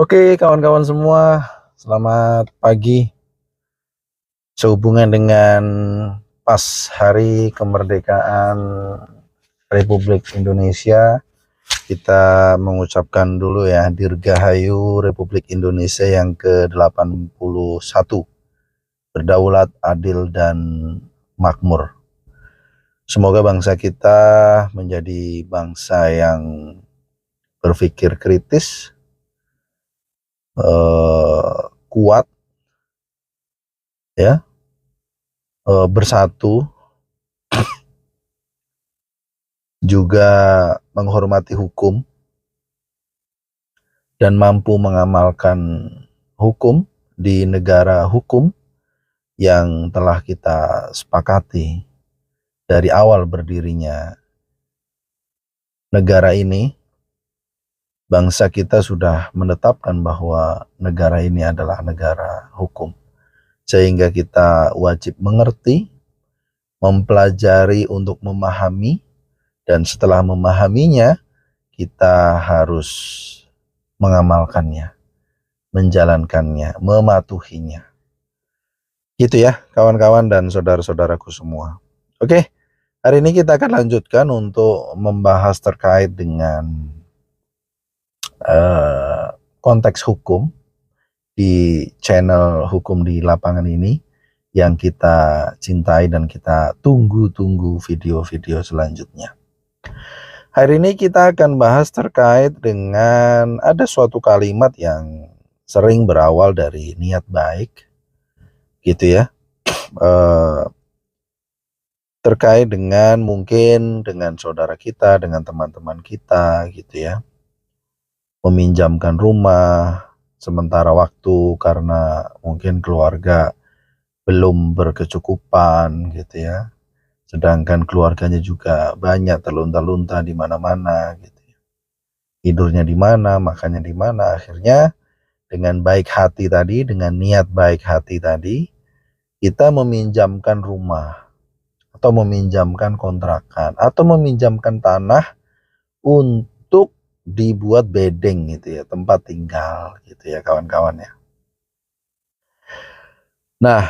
Oke, kawan-kawan semua, selamat pagi. Sehubungan dengan pas hari kemerdekaan Republik Indonesia, kita mengucapkan dulu ya Dirgahayu Republik Indonesia yang ke-81, berdaulat, adil, dan makmur. Semoga bangsa kita menjadi bangsa yang berpikir kritis, kuat, ya, bersatu, juga menghormati hukum, dan mampu mengamalkan hukum di negara hukum yang telah kita sepakati dari awal berdirinya negara ini. Bangsa kita sudah menetapkan bahwa negara ini adalah negara hukum, sehingga kita wajib mengerti, mempelajari untuk memahami, dan setelah memahaminya kita harus mengamalkannya, menjalankannya, mematuhinya. Gitu ya kawan-kawan dan saudara-saudaraku semua. Oke, hari ini kita akan lanjutkan untuk membahas terkait dengan konteks hukum di channel Hukum di Lapangan ini yang kita cintai dan kita tunggu-tunggu video-video selanjutnya. Hari ini kita akan bahas terkait dengan ada suatu kalimat yang sering berawal dari niat baik, gitu ya, terkait dengan mungkin dengan saudara kita, dengan teman-teman kita, gitu ya, meminjamkan rumah sementara waktu karena mungkin keluarga belum berkecukupan, gitu ya, sedangkan keluarganya juga banyak terlunta-lunta di mana-mana, gitu ya. Tidurnya di mana, makannya di mana. Akhirnya dengan baik hati tadi, dengan niat baik hati tadi, kita meminjamkan rumah atau meminjamkan kontrakan atau meminjamkan tanah untuk dibuat bedeng, gitu ya, tempat tinggal, gitu ya kawan-kawan ya. Nah,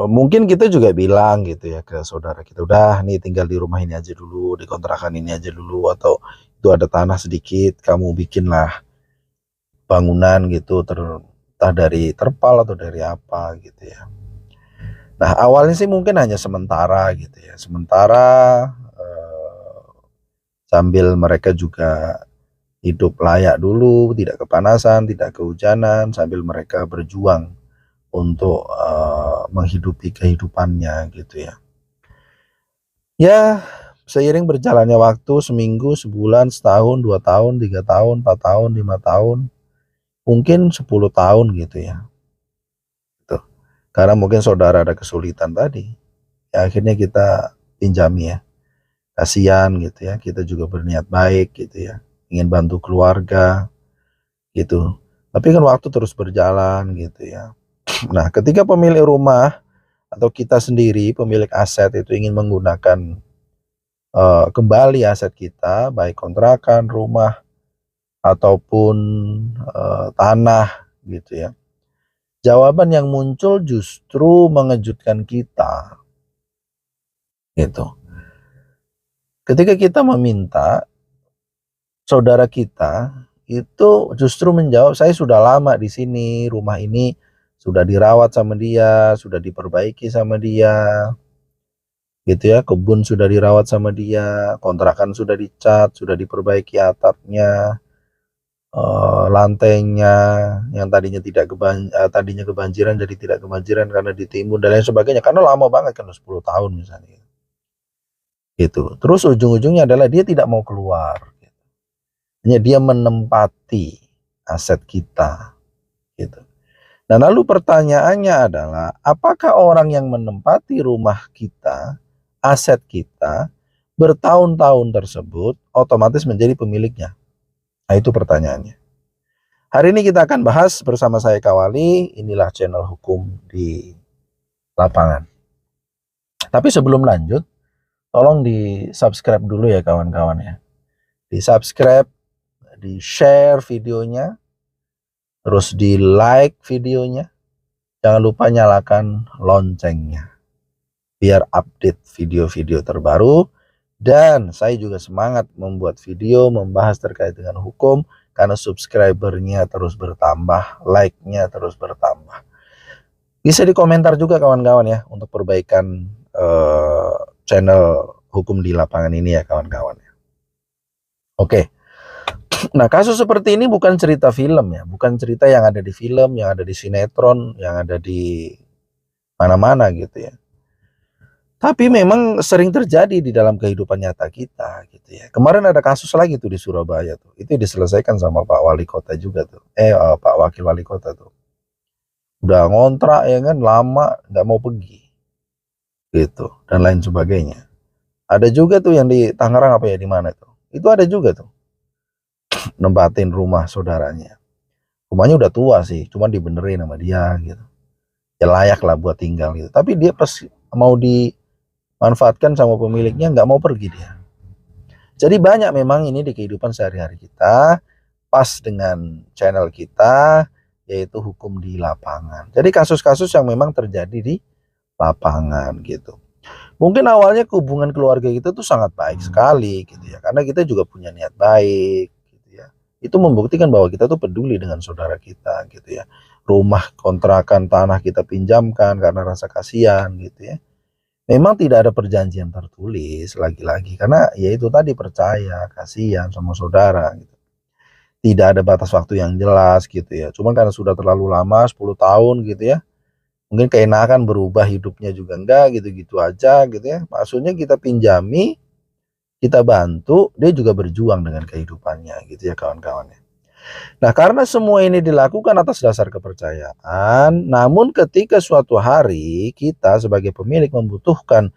mungkin kita juga bilang gitu ya ke saudara kita, udah nih tinggal di rumah ini aja dulu, di kontrakan ini aja dulu, atau itu ada tanah sedikit, kamu bikinlah bangunan gitu, entah dari terpal atau dari apa gitu ya. Nah awalnya sih mungkin hanya sementara gitu ya, sementara sambil mereka juga hidup layak dulu, tidak kepanasan, tidak kehujanan, sambil mereka berjuang untuk menghidupi kehidupannya gitu ya. Ya, seiring berjalannya waktu, seminggu, sebulan, setahun, 2 tahun, 3 tahun, 4 tahun, 5 tahun, mungkin 10 tahun gitu ya. Gitu. Karena mungkin saudara ada kesulitan tadi, ya akhirnya kita pinjami ya. Kasihan gitu ya, kita juga berniat baik gitu ya, ingin bantu keluarga gitu. Tapi kan waktu terus berjalan gitu ya. Nah, ketika pemilik rumah atau kita sendiri pemilik aset itu ingin menggunakan kembali aset kita, baik kontrakan, rumah, ataupun tanah gitu ya. Jawaban yang muncul justru mengejutkan kita gitu. Ketika kita meminta, saudara kita itu justru menjawab, saya sudah lama di sini, rumah ini sudah dirawat sama dia, sudah diperbaiki sama dia, gitu ya, kebun sudah dirawat sama dia, kontrakan sudah dicat, sudah diperbaiki atapnya, lantainya yang tadinya kebanjiran jadi tidak kebanjiran karena ditimbun dan lain sebagainya, karena lama banget kan 10 tahun misalnya gitu. Terus ujung-ujungnya adalah dia tidak mau keluar gitu. Hanya dia menempati aset kita gitu. Nah lalu pertanyaannya adalah, apakah orang yang menempati rumah kita, aset kita, bertahun-tahun tersebut otomatis menjadi pemiliknya? Nah itu pertanyaannya. Hari ini kita akan bahas bersama saya Kawali, inilah channel Hukum di Lapangan. Tapi sebelum lanjut, tolong di subscribe dulu ya kawan-kawan ya. Di subscribe, di share videonya, terus di-like videonya, jangan lupa nyalakan loncengnya, biar update video-video terbaru. Dan saya juga semangat membuat video membahas terkait dengan hukum, karena subscribernya terus bertambah, like-nya terus bertambah. Bisa dikomentar juga kawan-kawan ya, untuk perbaikan channel Hukum di Lapangan ini ya kawan-kawan. Oke. Nah, kasus seperti ini bukan cerita film ya, bukan cerita yang ada di film, yang ada di sinetron, yang ada di mana-mana gitu ya. Tapi memang sering terjadi di dalam kehidupan nyata kita gitu ya. Kemarin ada kasus lagi tuh di Surabaya tuh. Itu diselesaikan sama Pak Wali Kota juga tuh. Pak Wakil Wali Kota tuh. Udah ngontrak ya kan, lama nggak mau pergi. Gitu dan lain sebagainya. Ada juga tuh yang di Tangerang apa ya, di mana tuh. Itu ada juga tuh. Nempatin rumah saudaranya. Rumahnya udah tua sih, cuma dibenerin sama dia gitu. Ya layak lah buat tinggal gitu. Tapi dia pas mau dimanfaatkan sama pemiliknya, nggak mau pergi dia. Jadi banyak memang ini di kehidupan sehari-hari kita, pas dengan channel kita, yaitu Hukum di Lapangan. Jadi kasus-kasus yang memang terjadi di lapangan gitu. Mungkin awalnya hubungan keluarga kita tuh sangat baik sekali gitu ya, karena kita juga punya niat baik gitu ya. Itu membuktikan bahwa kita tuh peduli dengan saudara kita gitu ya. Rumah kontrakan tanah kita pinjamkan karena rasa kasihan gitu ya. Memang tidak ada perjanjian tertulis lagi-lagi, karena ya itu tadi, percaya, kasihan sama saudara gitu. Tidak ada batas waktu yang jelas gitu ya. Cuman karena sudah terlalu lama, 10 tahun gitu ya. Mungkin keenakan berubah hidupnya juga enggak, gitu-gitu aja gitu ya. Maksudnya kita pinjami, kita bantu, dia juga berjuang dengan kehidupannya gitu ya kawan-kawan ya. Nah, karena semua ini dilakukan atas dasar kepercayaan, namun ketika suatu hari kita sebagai pemilik membutuhkan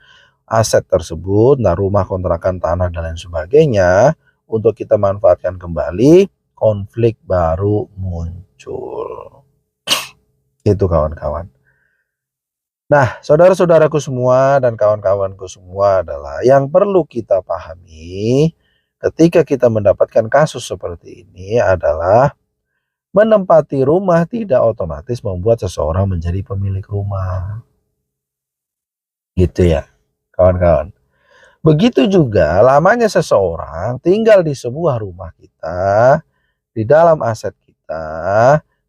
aset tersebut, nah rumah, kontrakan, tanah, dan lain sebagainya, untuk kita manfaatkan kembali, konflik baru muncul. Itu kawan-kawan. Nah, saudara-saudaraku semua dan kawan-kawanku semua, adalah yang perlu kita pahami ketika kita mendapatkan kasus seperti ini adalah menempati rumah tidak otomatis membuat seseorang menjadi pemilik rumah. Gitu ya, kawan-kawan. Begitu juga lamanya seseorang tinggal di sebuah rumah kita, di dalam aset kita,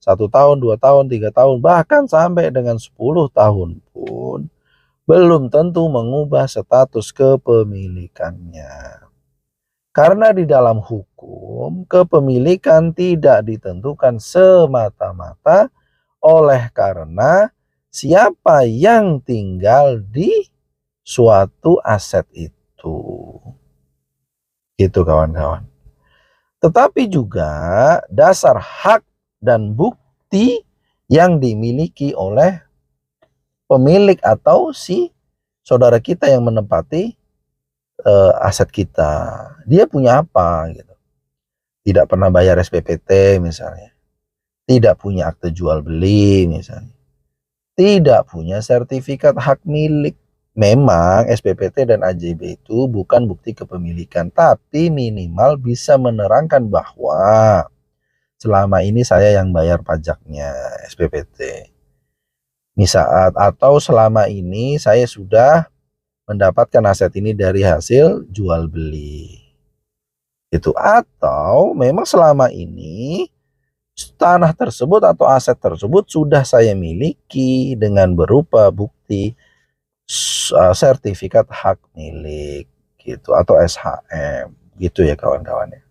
1 tahun, 2 tahun, 3 tahun, bahkan sampai dengan 10 tahun pun belum tentu mengubah status kepemilikannya. Karena di dalam hukum, kepemilikan tidak ditentukan semata-mata oleh karena siapa yang tinggal di suatu aset itu. Gitu kawan-kawan. Tetapi juga dasar hak dan bukti yang dimiliki oleh pemilik atau si saudara kita yang menempati aset kita. Dia punya apa gitu. Tidak pernah bayar SPPT misalnya. Tidak punya akte jual beli misalnya. Tidak punya sertifikat hak milik. Memang SPPT dan AJB itu bukan bukti kepemilikan, tapi minimal bisa menerangkan bahwa selama ini saya yang bayar pajaknya SPPT. Misal, atau selama ini saya sudah mendapatkan aset ini dari hasil jual beli. Itu, atau memang selama ini tanah tersebut atau aset tersebut sudah saya miliki dengan berupa bukti sertifikat hak milik gitu, atau SHM gitu ya kawan-kawan ya.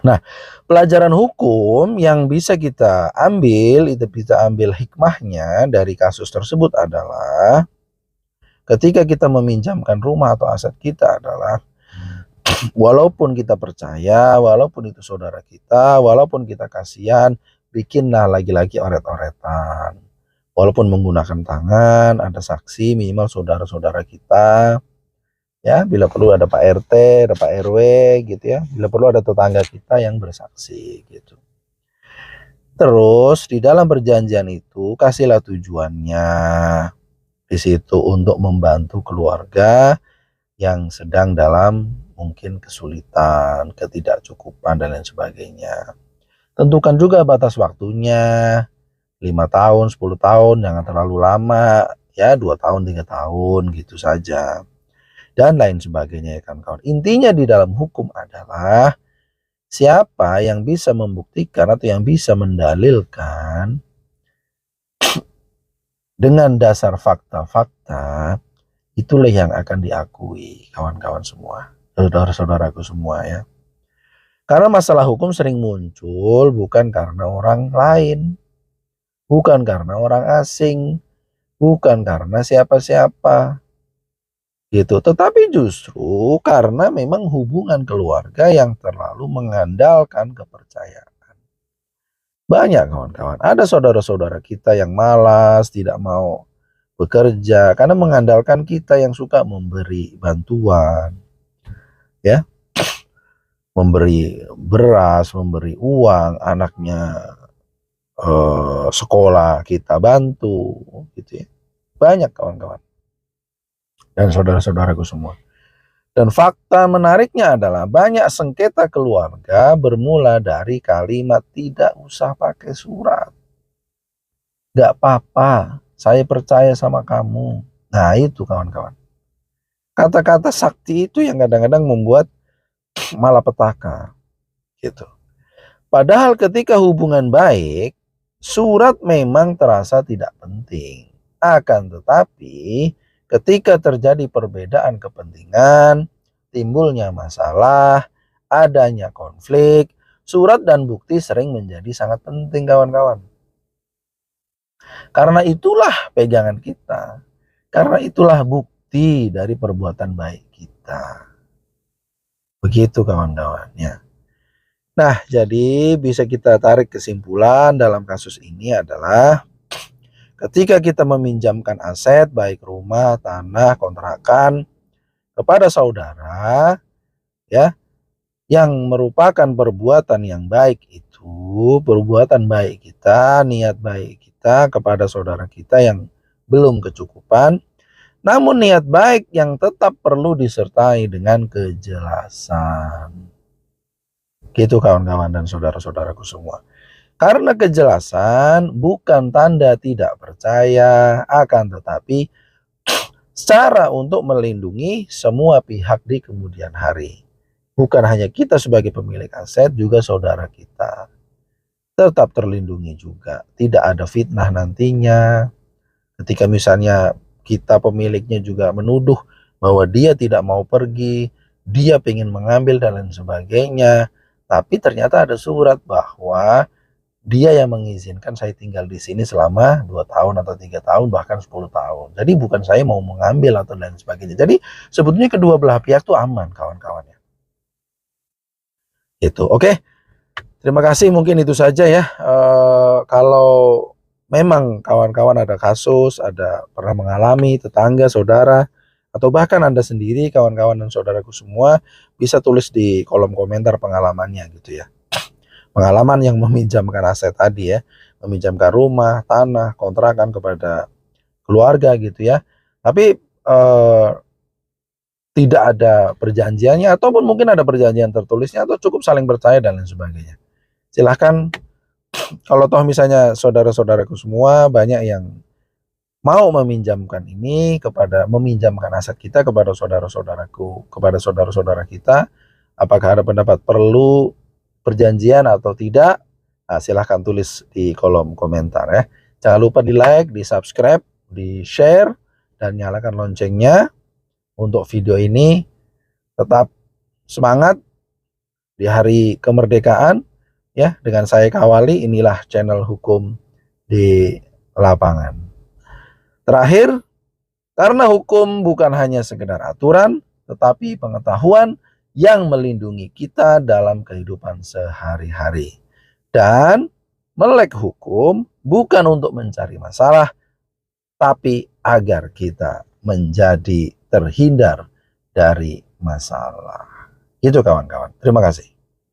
Nah, pelajaran hukum yang bisa kita ambil, itu bisa ambil hikmahnya dari kasus tersebut adalah ketika kita meminjamkan rumah atau aset kita adalah walaupun kita percaya, walaupun itu saudara kita, walaupun kita kasihan, bikinlah lagi-lagi oret-oretan. Walaupun menggunakan tangan, ada saksi minimal saudara-saudara kita. Ya, bila perlu ada Pak RT, ada Pak RW gitu ya. Bila perlu ada tetangga kita yang bersaksi gitu. Terus di dalam perjanjian itu kasihlah tujuannya di situ untuk membantu keluarga yang sedang dalam mungkin kesulitan, ketidakcukupan dan lain sebagainya. Tentukan juga batas waktunya, 5 tahun, 10 tahun, jangan terlalu lama, ya 2 tahun, 3 tahun, gitu saja. Dan lain sebagainya ya kawan-kawan. Intinya di dalam hukum adalah siapa yang bisa membuktikan atau yang bisa mendalilkan dengan dasar fakta-fakta, itulah yang akan diakui kawan-kawan semua, saudara-saudaraku semua ya. Karena masalah hukum sering muncul bukan karena orang lain, bukan karena orang asing, bukan karena siapa-siapa gitu, tetapi justru karena memang hubungan keluarga yang terlalu mengandalkan kepercayaan. Banyak kawan-kawan, ada saudara-saudara kita yang malas, tidak mau bekerja karena mengandalkan kita yang suka memberi bantuan, ya, memberi beras, memberi uang, anaknya sekolah kita bantu, gitu ya. Banyak kawan-kawan dan saudara-saudaraku semua. Dan fakta menariknya adalah banyak sengketa keluarga bermula dari kalimat tidak usah pakai surat. Gak apa-apa, saya percaya sama kamu. Nah itu kawan-kawan. Kata-kata sakti itu yang kadang-kadang membuat malapetaka gitu. Padahal ketika hubungan baik, surat memang terasa tidak penting. Akan tetapi ketika terjadi perbedaan kepentingan, timbulnya masalah, adanya konflik, surat dan bukti sering menjadi sangat penting kawan-kawan. Karena itulah pegangan kita. Karena itulah bukti dari perbuatan baik kita. Begitu kawan-kawan ya. Nah, jadi bisa kita tarik kesimpulan dalam kasus ini adalah ketika kita meminjamkan aset baik rumah, tanah, kontrakan kepada saudara ya, yang merupakan perbuatan yang baik itu, perbuatan baik kita, niat baik kita kepada saudara kita yang belum kecukupan, namun niat baik yang tetap perlu disertai dengan kejelasan. Gitu kawan-kawan dan saudara-saudaraku semua. Karena kejelasan bukan tanda tidak percaya, akan tetapi cara untuk melindungi semua pihak di kemudian hari. Bukan hanya kita sebagai pemilik aset, juga saudara kita tetap terlindungi juga. Tidak ada fitnah nantinya. Ketika misalnya kita pemiliknya juga menuduh bahwa dia tidak mau pergi, dia ingin mengambil dan lain sebagainya, tapi ternyata ada surat bahwa dia yang mengizinkan saya tinggal di sini selama 2 tahun atau 3 tahun bahkan 10 tahun. Jadi bukan saya mau mengambil atau lain sebagainya. Jadi sebetulnya kedua belah pihak tuh aman kawan-kawannya. Itu. Oke. Terima kasih, mungkin itu saja ya. Kalau memang kawan-kawan ada kasus, ada pernah mengalami tetangga, saudara, atau bahkan Anda sendiri, kawan-kawan dan saudaraku semua, bisa tulis di kolom komentar pengalamannya gitu ya. Pengalaman yang meminjamkan aset tadi ya, meminjamkan rumah, tanah, kontrakan kepada keluarga gitu ya. Tapi tidak ada perjanjiannya, ataupun mungkin ada perjanjian tertulisnya, atau cukup saling percaya dan lain sebagainya. Silahkan, kalau toh misalnya saudara-saudaraku semua banyak yang mau meminjamkan meminjamkan aset kita kepada saudara-saudaraku, kepada saudara-saudara kita, apakah ada pendapat perlu perjanjian atau tidak? Nah, silahkan tulis di kolom komentar ya. Jangan lupa di like, di subscribe, di share, dan nyalakan loncengnya untuk video ini. Tetap semangat di hari kemerdekaan ya, dengan saya Kawali. Inilah channel hukum di lapangan. Terakhir, karena hukum bukan hanya sekedar aturan, tetapi pengetahuan yang melindungi kita dalam kehidupan sehari-hari. Dan melek hukum bukan untuk mencari masalah, tapi agar kita menjadi terhindar dari masalah. Itu kawan-kawan. Terima kasih.